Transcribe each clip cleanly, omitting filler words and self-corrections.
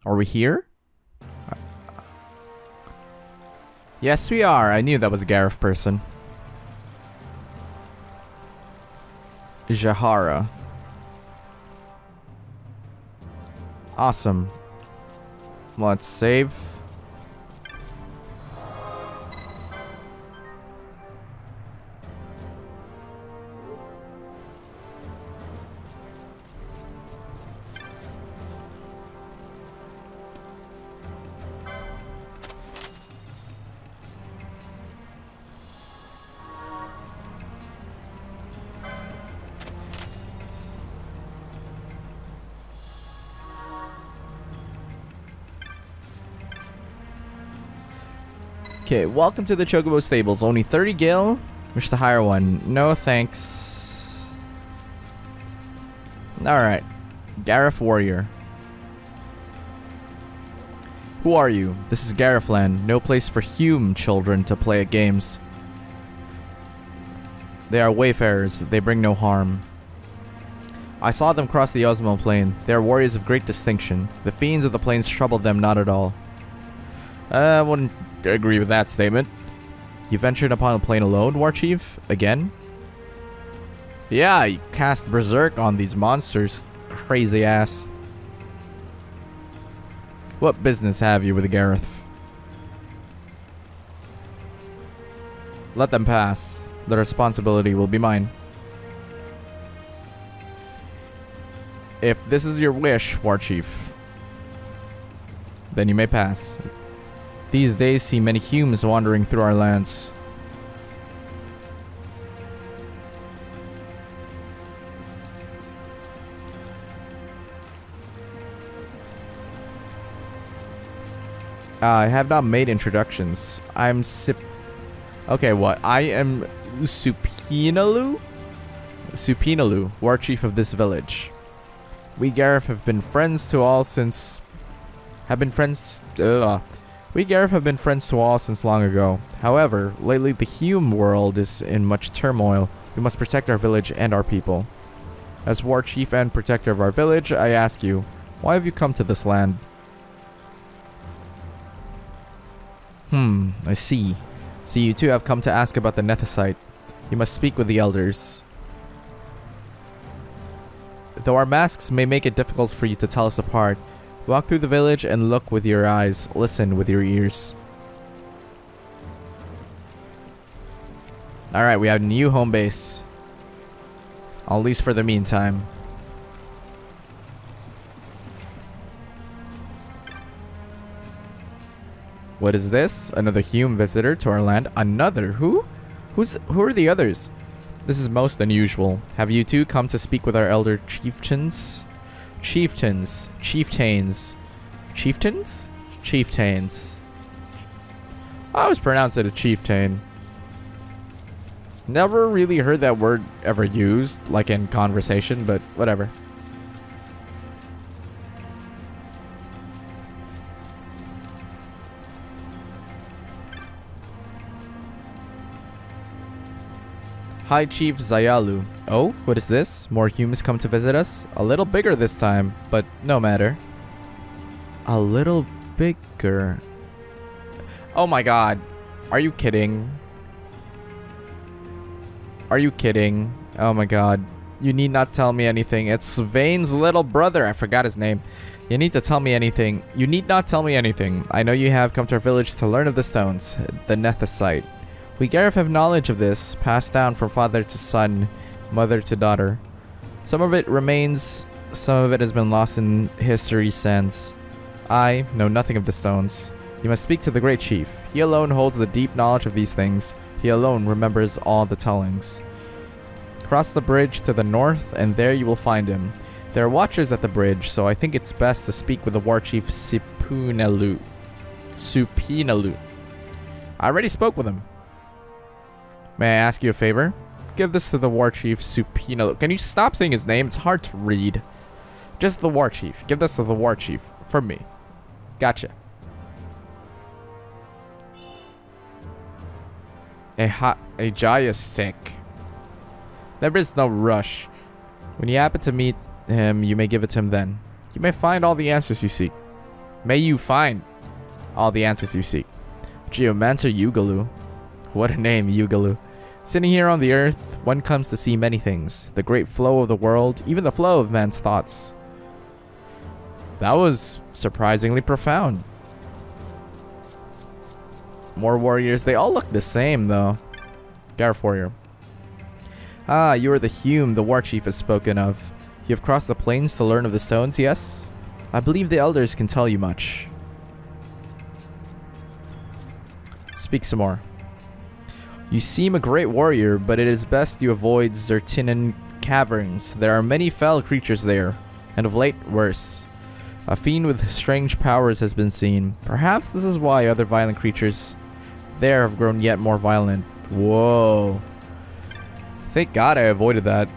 Are we here? Yes, we are. I knew that was a Garif person. Jahara. Awesome. Let's save. Okay, welcome to the Tsugumu stables. Only 30 gil. Wish to hire one. No thanks. Alright. Garif Warrior. Who are you? This is Garif land. No place for human children to play at games. They are wayfarers. They bring no harm. I saw them cross the Osmo plain. They are warriors of great distinction. The fiends of the plains troubled them not at all. I wouldn't agree with that statement. You ventured upon the plain alone, War Chief? Again? Yeah, you cast berserk on these monsters. Crazy ass. What business have you with the Garif? Let them pass. The responsibility will be mine. If this is your wish, War Chief, then you may pass. These days see many humans wandering through our lands. I have not made introductions. I'm Okay, what? I am Supinalu? Supinalu, War Chief of this village. We Garif have been friends to all since... We Garif have been friends to all since long ago. However, lately the human world is in much turmoil. We must protect our village and our people. As War Chief and Protector of our village, I ask you, why have you come to this land? I see. So you too have come to ask about the Nethicite. You must speak with the elders. Though our masks may make it difficult for you to tell us apart, walk through the village and look with your eyes, listen with your ears. Alright, we have a new home base. At least for the meantime. What is this? Another human visitor to our land? Another? Who? Who are the others? This is most unusual. Have you two come to speak with our elder chieftains? Chieftains. Chieftains. Chieftains? Chieftains. I always pronounce it a chieftain. Never really heard that word ever used, like in conversation, but whatever. High Chief Zayalu. Oh, what is this? More humans come to visit us? A little bigger this time, but no matter. A little bigger. Oh my god. Are you kidding? Are you kidding? Oh my god. You need not tell me anything. It's Vane's little brother. I forgot his name. You need to tell me anything. You need not tell me anything. I know you have come to our village to learn of the stones. The Nethicite. We Garif have knowledge of this, passed down from father to son, mother to daughter. Some of it remains, some of it has been lost in history's sands. I know nothing of the stones. You must speak to the great chief. He alone holds the deep knowledge of these things. He alone remembers all the tellings. Cross the bridge to the north, and there you will find him. There are watchers at the bridge, so I think it's best to speak with the war chief Supinalu. Supinalu. I already spoke with him. May I ask you a favor? Give this to the war chief Supinalu. Can you stop saying his name? It's hard to read. Just the war chief. Give this to the war chief. For me. Gotcha. A Jaya stick. There is no rush. When you happen to meet him, you may give it to him then. You may find all the answers you seek. May you find all the answers you seek. Geomancer Yugalu. What a name, Yugalu. Sitting here on the earth, one comes to see many things. The great flow of the world, even the flow of man's thoughts. That was surprisingly profound. More warriors. They all look the same, though. Garif warrior. Ah, you are the Hume the war chief has spoken of. You have crossed the plains to learn of the stones, yes? I believe the elders can tell you much. Speak some more. You seem a great warrior, but it is best you avoid Zertinan caverns. There are many fell creatures there, and of late, worse. A fiend with strange powers has been seen. Perhaps this is why other violent creatures there have grown yet more violent. Whoa. Thank God I avoided that.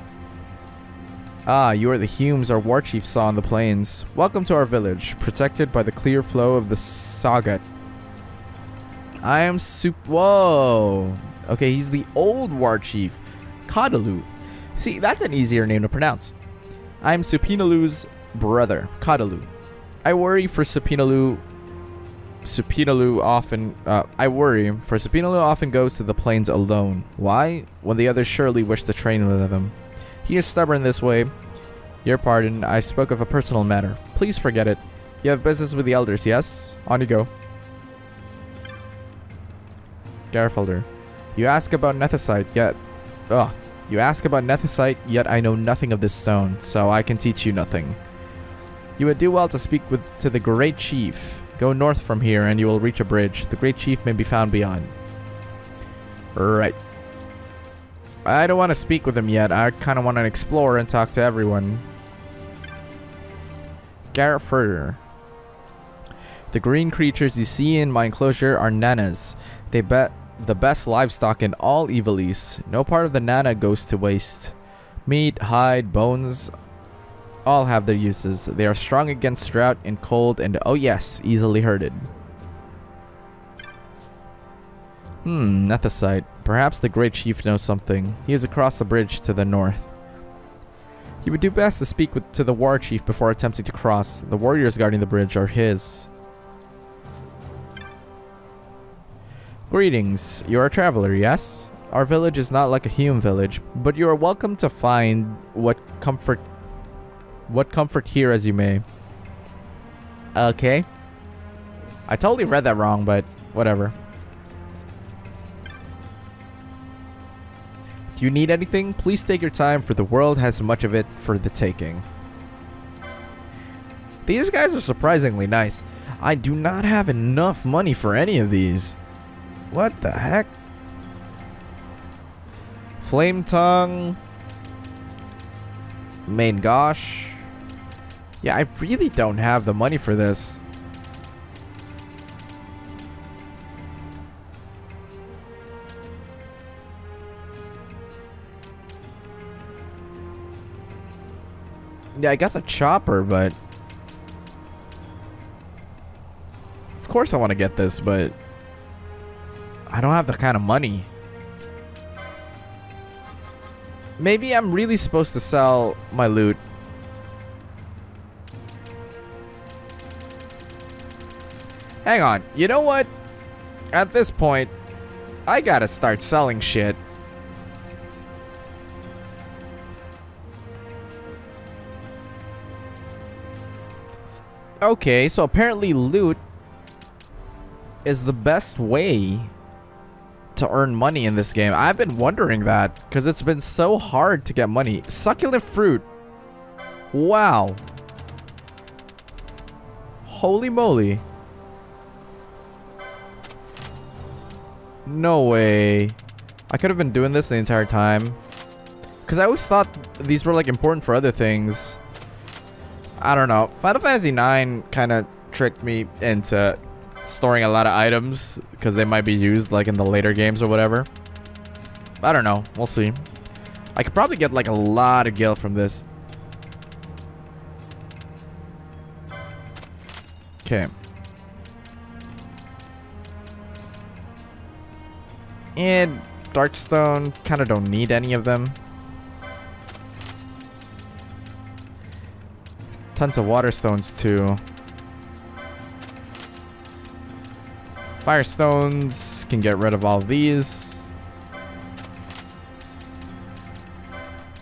Ah, you are the Humes our war chief saw on the plains. Welcome to our village, protected by the clear flow of the Sagat. I am Whoa. Okay, he's the old war chief. Kadalu. See, that's an easier name to pronounce. I'm Supinalu's brother, Kadalu. I worry for Supinalu. Supinalu often goes to the plains alone. Why? When the others surely wish to train with him. He is stubborn this way. Your pardon, I spoke of a personal matter. Please forget it. You have business with the elders, yes? On you go. Garif elder. You ask about nethicite, yet... You ask about nethicite, yet I know nothing of this stone, so I can teach you nothing. You would do well to speak to the great chief. Go north from here and you will reach a bridge. The great chief may be found beyond. Right. I don't want to speak with him yet. I kind of want to explore and talk to everyone. Garif herder. The green creatures you see in my enclosure are nanas. They bet the best livestock in all Ivalice. No part of the nana goes to waste. Meat, hide, bones, all have their uses. They are strong against drought and cold and, oh yes, easily herded. Nethicite. Perhaps the great chief knows something. He is across the bridge to the north. He would do best to speak to the war chief before attempting to cross. The warriors guarding the bridge are his. Greetings. You are a traveler, yes? Our village is not like a human village, but you are welcome to find what comfort here as you may. Okay. I totally read that wrong, but whatever. Do you need anything? Please take your time, for the world has much of it for the taking. These guys are surprisingly nice. I do not have enough money for any of these. What the heck? Flame Tongue. Main Gosh. Yeah, I really don't have the money for this. Yeah, I got the chopper, but... Of course I want to get this, but... I don't have the kind of money. Maybe I'm really supposed to sell my loot. Hang on. You know what? At this point, I gotta start selling shit. Okay, so apparently loot is the best way to earn money in this game. I've been wondering that because it's been so hard to get money. Succulent fruit. Wow. Holy moly. No way. I could have been doing this the entire time. Because I always thought these were like important for other things. I don't know. Final Fantasy IX kind of tricked me into storing a lot of items because they might be used like in the later games or whatever. I don't know. We'll see. I could probably get like a lot of gil from this. Okay. And Darkstone, kind of don't need any of them. Tons of water stones too. Firestones can get rid of all of these.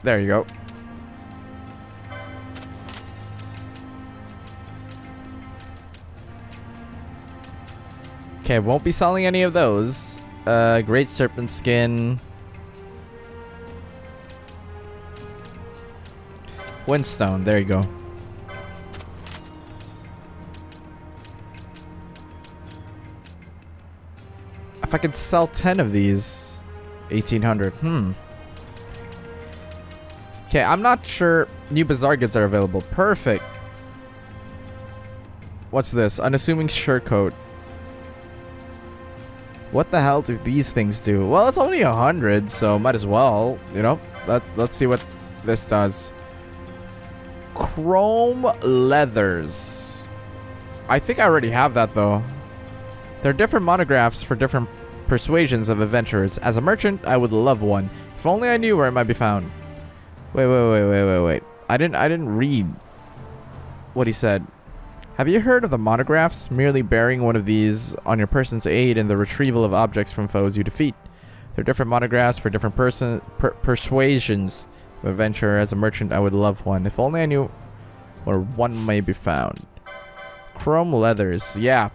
There you go. Okay, won't be selling any of those. Great serpent skin. Windstone, there you go. If I could sell 10 of these, 1800. Okay, I'm not sure. New bazaar goods are available. Perfect. What's this? Unassuming shirt-coat. What the hell do these things do? Well, it's only 100, so might as well, you know. Let's see what this does. Chrome leathers. I think I already have that, though. There are different monographs for different persuasions of adventurers. As a merchant, I would love one. If only I knew where it might be found. Wait. I didn't read what he said. Have you heard of the monographs? Merely bearing one of these on your person's aid in the retrieval of objects from foes you defeat. There are different monographs for different persuasions of adventure. As a merchant, I would love one. If only I knew where one may be found. Chrome leathers. Yeah.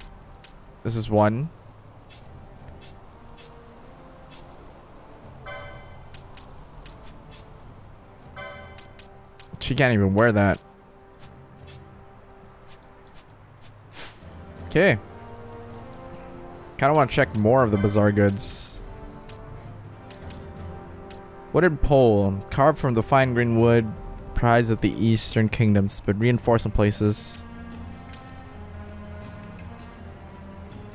This is one. She can't even wear that. Okay. Kind of want to check more of the bazaar goods. Wooden pole. Carved from the fine green wood. Prized at the eastern kingdoms, but reinforced in places.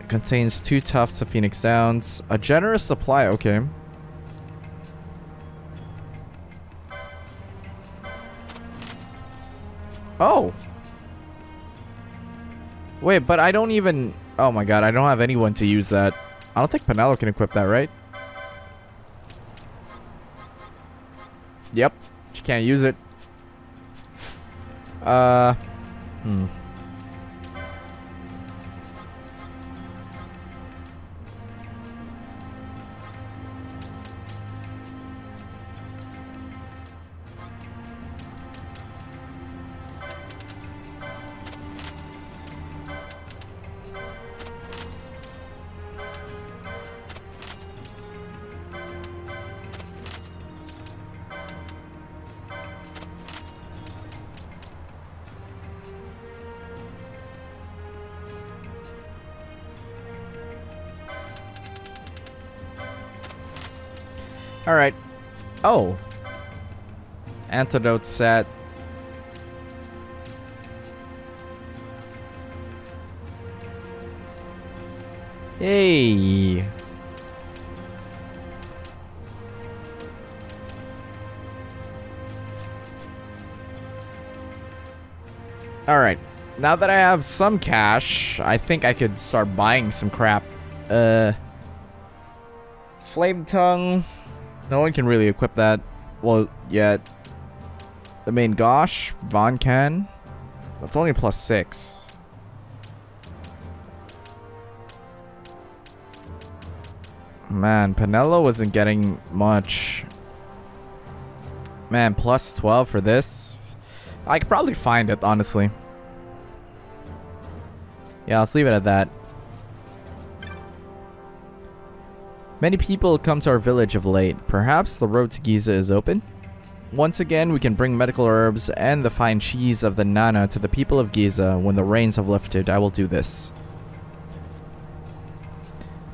It contains 2 tufts of phoenix downs. A generous supply. Okay. Oh. Wait, but I don't even... Oh my god, I don't have anyone to use that. I don't think Penelo can equip that, right? Yep. She can't use it. Alright. Oh. Antidote set. Hey. Alright. Now that I have some cash, I think I could start buying some crap. Flame Tongue. No one can really equip that. Well, yet. The main Gosh. Von can. That's only +6. Man, Penelo wasn't getting much. Man, +12 for this. I could probably find it, honestly. Yeah, let's leave it at that. Many people come to our village of late. Perhaps the road to Giza is open? Once again, we can bring medical herbs and the fine cheese of the Nana to the people of Giza. When the rains have lifted, I will do this.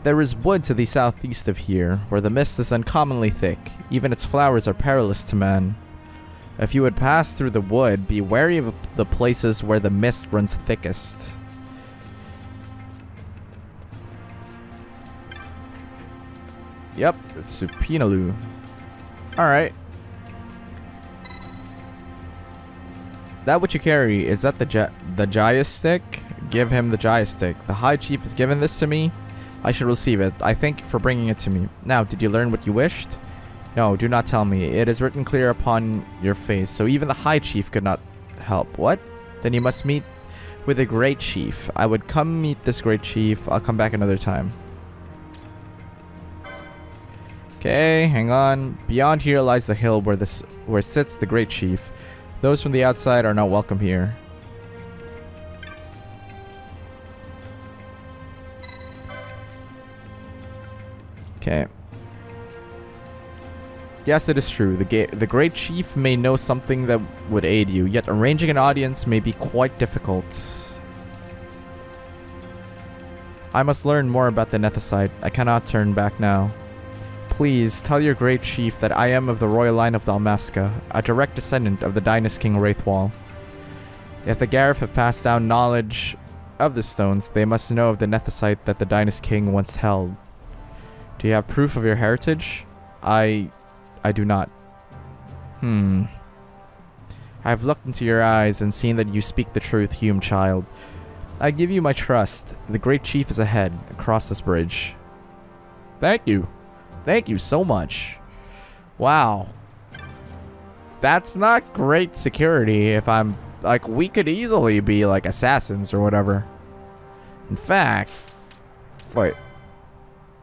There is wood to the southeast of here, where the mist is uncommonly thick. Even its flowers are perilous to man. If you would pass through the wood, be wary of the places where the mist runs thickest. Yep, it's Supinalu. Alright. That which you carry, is that the Jaya stick? Give him the Jaya stick. The High Chief has given this to me. I should receive it. I thank you for bringing it to me. Now, did you learn what you wished? No, do not tell me. It is written clear upon your face, so even the High Chief could not help. What? Then you must meet with a great chief. I would come meet this great chief. I'll come back another time. Okay, hang on. Beyond here lies the hill where sits the great chief. Those from the outside are not welcome here. Okay. Yes, it is true. The great chief may know something that would aid you, yet arranging an audience may be quite difficult. I must learn more about the Nethicite. I cannot turn back now. Please, tell your great chief that I am of the royal line of Dalmasca, a direct descendant of the Dynast King Wraithwall. If the Garif have passed down knowledge of the stones, they must know of the Nethicite that the Dynast King once held. Do you have proof of your heritage? I do not. I have looked into your eyes and seen that you speak the truth, human child. I give you my trust. The great chief is ahead, across this bridge. Thank you. Thank you so much. Wow. That's not great security if I'm... Like, we could easily be, like, assassins or whatever. In fact... Wait.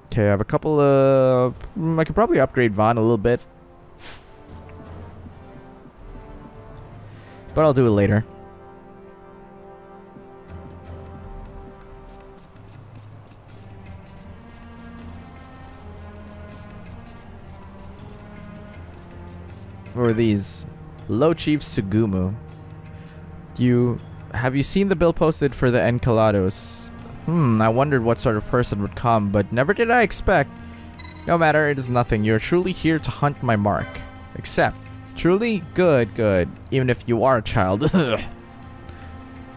Okay, I have a couple of... I could probably upgrade Vaughn a little bit. But I'll do it later. What are these? Low Chief Tsugumu. Have you seen the bill posted for the Encalados? I wondered what sort of person would come, but never did I expect. No matter, it is nothing. You are truly here to hunt my mark. Except, truly good, even if you are a child.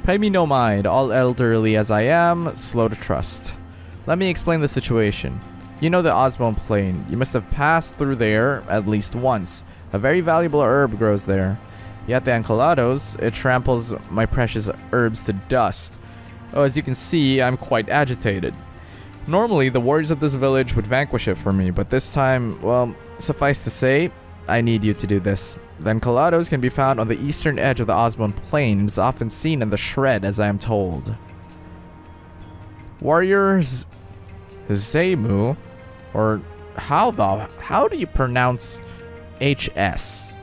Pay me no mind, all elderly as I am, slow to trust. Let me explain the situation. You know the Osbone Plain. You must have passed through there at least once. A very valuable herb grows there. Yet the Encalados, it tramples my precious herbs to dust. Oh, as you can see, I'm quite agitated. Normally, the warriors of this village would vanquish it for me, but this time, well, suffice to say, I need you to do this. The Encalados can be found on the eastern edge of the Osbone Plain and is often seen in the Shred, as I am told. Warriors Tsugumu, or how do you pronounce HS?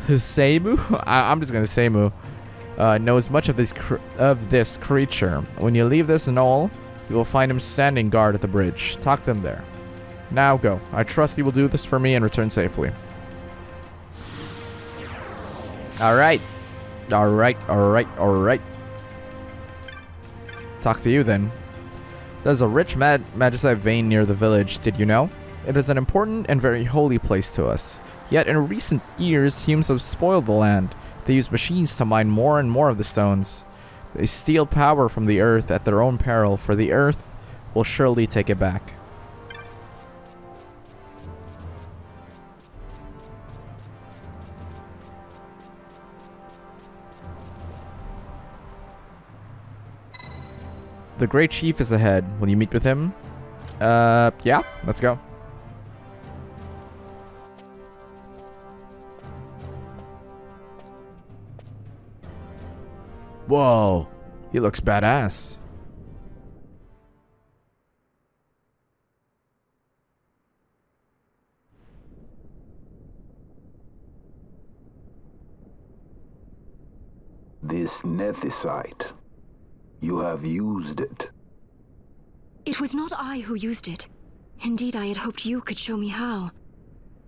Tsugumu? I'm just gonna say Mu. Knows much of this creature. When you leave this knoll, you will find him standing guard at the bridge. Talk to him there. Now go. I trust you will do this for me and return safely. Alright. Alright. Talk to you then. There's a rich magicite vein near the village, did you know? It is an important and very holy place to us. Yet in recent years, humans have spoiled the land. They use machines to mine more and more of the stones. They steal power from the earth at their own peril, for the earth will surely take it back. The Great Chief is ahead. Will you meet with him? Yeah, let's go. Whoa, he looks badass. This Nethicite, you have used it. It was not I who used it. Indeed, I had hoped you could show me how.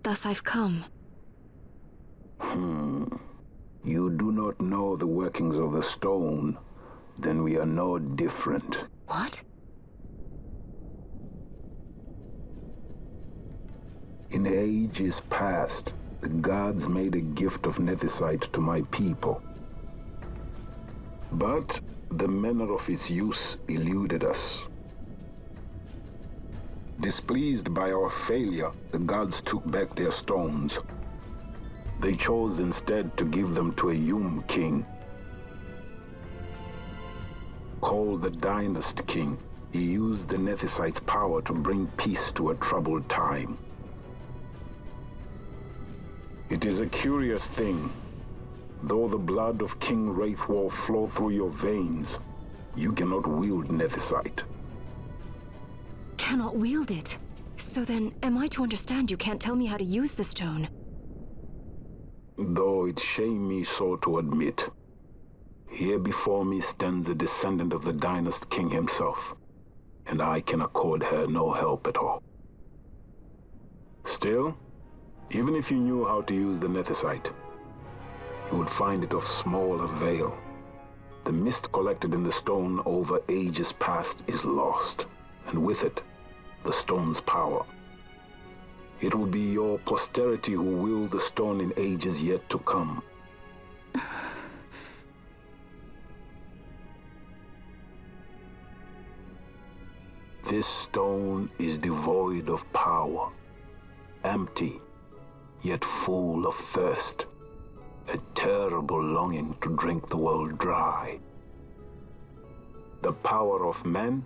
Thus I've come. You do not know the workings of the stone, then we are no different. What? In ages past, the gods made a gift of Nethicite to my people. But the manner of its use eluded us. Displeased by our failure, the gods took back their stones. They chose instead to give them to a Yum king. Called the Dynast King, he used the Nethicite's power to bring peace to a troubled time. It is a curious thing. Though the blood of King Wraithwolf flow through your veins, you cannot wield Nethicite. Cannot wield it? So then, am I to understand you can't tell me how to use the stone? Though it shame me so to admit, here before me stands a descendant of the Dynast King himself, and I can accord her no help at all. Still, even if you knew how to use the Nethicite, you would find it of small avail. The mist collected in the stone over ages past is lost, and with it, the stone's power. It will be your posterity who wield the stone in ages yet to come. This stone is devoid of power, empty, yet full of thirst, a terrible longing to drink the world dry. The power of men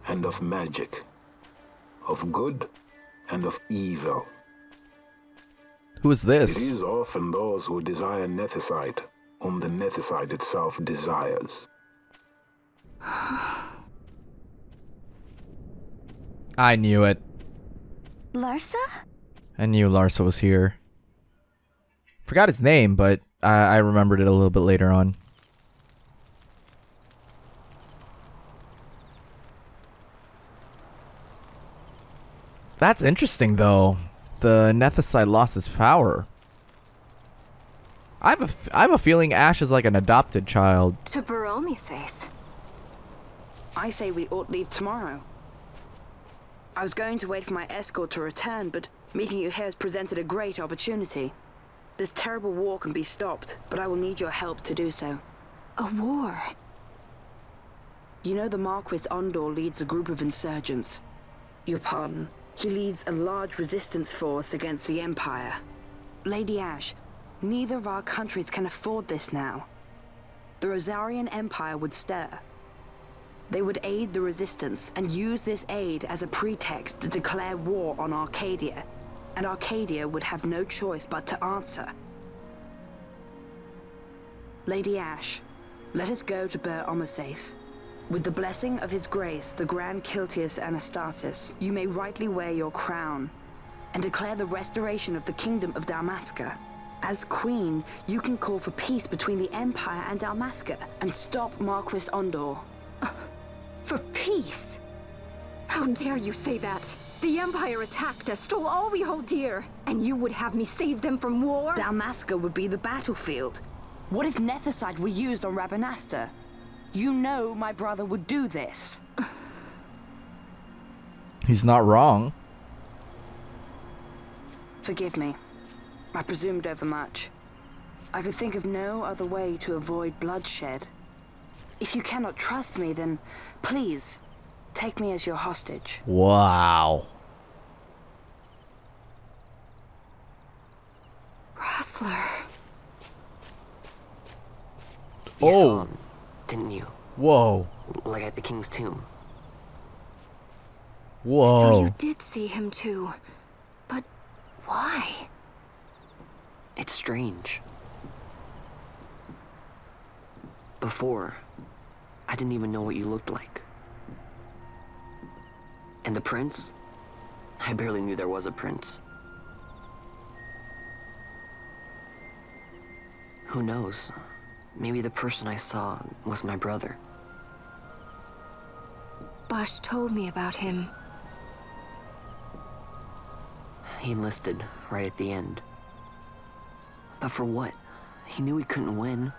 and of magic, of good and of evil. Who is It this? is often those who desire Nethicite whom the Nethicite itself desires. I knew it. Larsa? I knew Larsa was here. Forgot his name, but I remembered it a little bit later on. That's interesting, though. The Nethicite lost its power. I have a feeling Ash is like an adopted child. To Baromi says. I say we ought leave tomorrow. I was going to wait for my escort to return, but meeting you here has presented a great opportunity. This terrible war can be stopped, but I will need your help to do so. A war? You know the Marquis Ondor leads a group of insurgents. Your pardon. He leads a large resistance force against the Empire. Lady Ash, neither of our countries can afford this now. The Rosarian Empire would stir. They would aid the resistance and use this aid as a pretext to declare war on Arcadia, and Arcadia would have no choice but to answer. Lady Ash, let us go to Bur Omasace. With the blessing of His Grace, the Grand Kiltius Anastasis, you may rightly wear your crown and declare the restoration of the Kingdom of Dalmasca. As Queen, you can call for peace between the Empire and Dalmasca and stop Marquis Ondor. For peace? How dare you say that? The Empire attacked us, stole all we hold dear, and you would have me save them from war? Dalmasca would be the battlefield. What if Nethicite were used on Rabanasta? You know my brother would do this. He's not wrong. Forgive me. I presumed overmuch. I could think of no other way to avoid bloodshed. If you cannot trust me, then please, take me as your hostage. Wow. Rustler. You saw Oh. him, didn't you? Whoa. Like at the king's tomb. Whoa. So you did see him too. But why? It's strange. Before, I didn't even know what you looked like. And the prince? I barely knew there was a prince. Who knows? Maybe the person I saw was my brother. Bosch told me about him. He enlisted right at the end. But for what? He knew he couldn't win.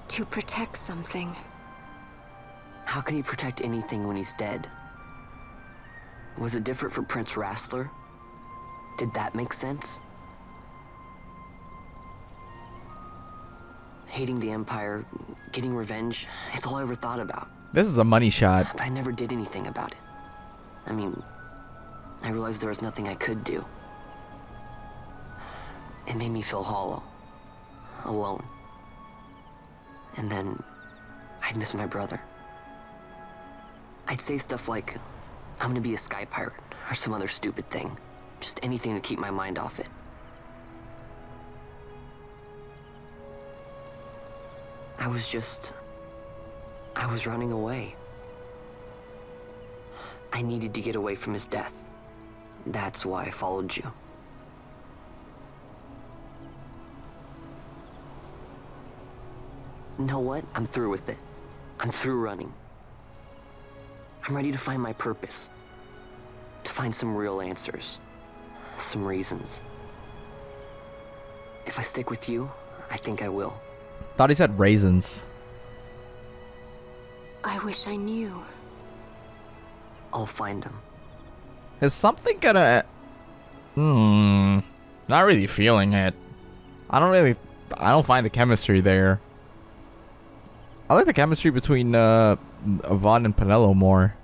To protect something. How can he protect anything when he's dead? Was it different for Prince Rastler? Did that make sense? Hating the Empire, getting revenge, it's all I ever thought about. This is a money shot. But I never did anything about it. I mean, I realized there was nothing I could do. It made me feel hollow, alone. And then, I'd miss my brother. I'd say stuff like, I'm gonna be a sky pirate, or some other stupid thing. Just anything to keep my mind off it. I was running away. I needed to get away from his death. That's why I followed you. You know what? I'm through with it. I'm through running. I'm ready to find my purpose. To find some real answers. Some reasons. If I stick with you, I think I will. Thought he said raisins. I wish I knew. I'll find him. Is something gonna... Not really feeling it. I don't find the chemistry there. I like the chemistry between Vaughn and Pinello more.